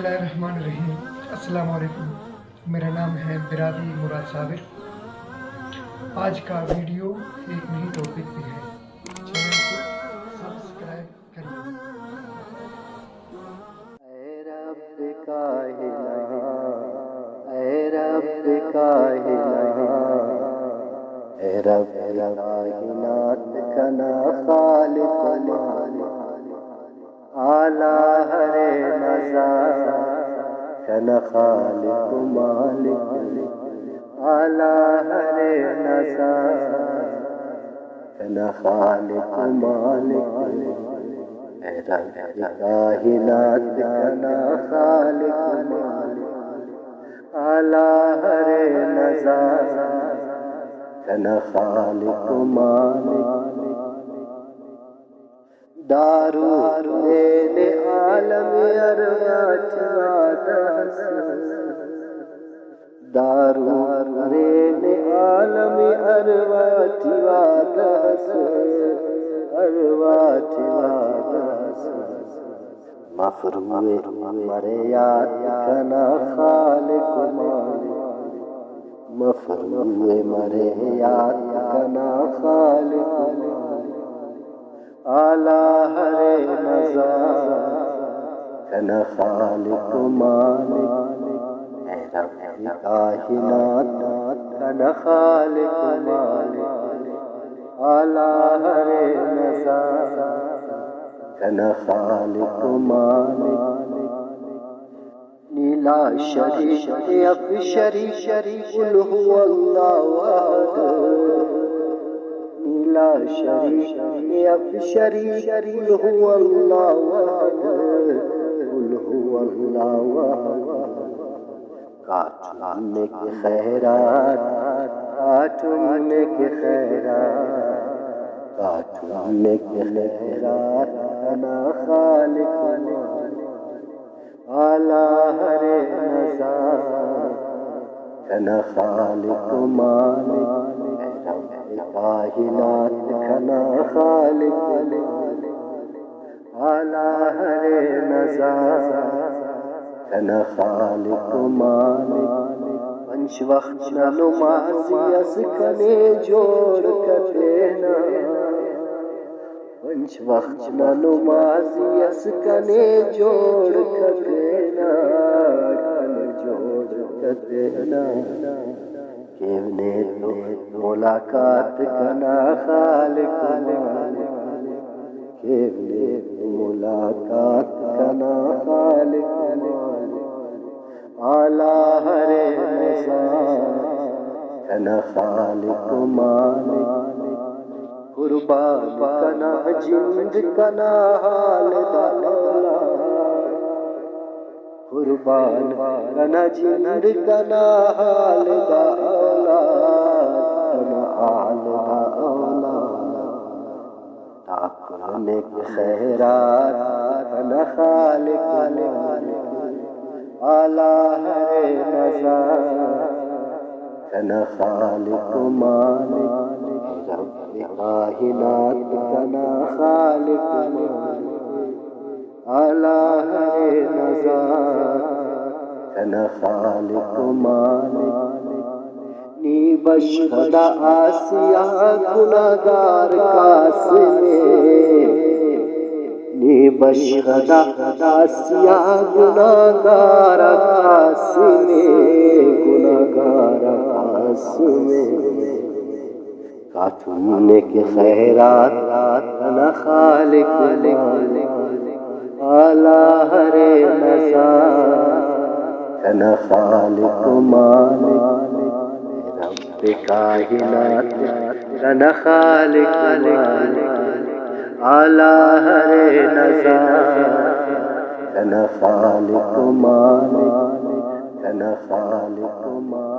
اللہ الرحمن الرحیم۔ السلام علیکم، میرا نام ہے برادری مراد صابر۔ آج کا ویڈیو ایک نئی ٹاپک پہ ہے، چینل کو سبسکرائب کر لیں۔ اے رب کائنات، اے رب کائنات، اے رب کائنات کنا خالق مالک، اعلیٰ ہر نظر کنا خالق مالک، اعلیٰ ہر نظر کنا خالق مالک، اے رب کائنات کنا خالق مالک، اعلیٰ ہر نظر کنا خالق مالک، دارو رین عالم ارواح وادس، دارو رین عالم ارواح وادس، ارواح وادس، مفروع مریات کنا خالق مالک، مفروع مریات کنا خالق مالک، اعلیٰ ہر نظر کنا خالق مالک، اے رب کائنات کنا خالق مالک، اعلیٰ ہر نظر کنا خالق مالک، نیلا شریف اب شریف قل هو اللہ احد، نیلا شریف اب شریف قل هو اللہ احد، قل هو اللہ احد، کاٹنے کے خیرات، کاٹنے کے خیرات، کاٹنے کے خیرات کنا خالق مالک، اعلیٰ ہر نظر کنا خالق مالک، اے رب کائنات کنا خالق مالک، اعلیٰ ہر نظر کنا خالق مالک، پنج وقت نہ نمازی اس کنے جوڑ کر دینا، پنج وقت نہ نمازی اس کنے جوڑ کر دینا، کنے جوڑ کر دینا، کیونے تو ملاقات کنا خالق مالک، کیونے تو ملاقات کنا خالق مالک، اعلیٰ ہر نظر کنا خالق مالک، قربان کنا جند کنا حال دالا، قربان کنا جند کنا حال دالا، کنا حال دالا، تاکنے کے خیرات کنا خالق مالک، اعلیٰ ہر نظر کنا خالق مالک، رب کائنات کنا خالق مالک، اعلیٰ ہر نظر کنا خالق مالک، نی بش خدا آسیا گناہگار قاسمے، نی بش خدا آسیا گناہگار قاسمے، گناہگار قاسمے، کاٹنے کے خیرات کنا خالق مالک، اعلیٰ ہر نظر کنا خالق مالک، رب کائنات کنا خالق مالک، اعلیٰ ہر نظر کنا خالق مالک، کنا خالق مالک۔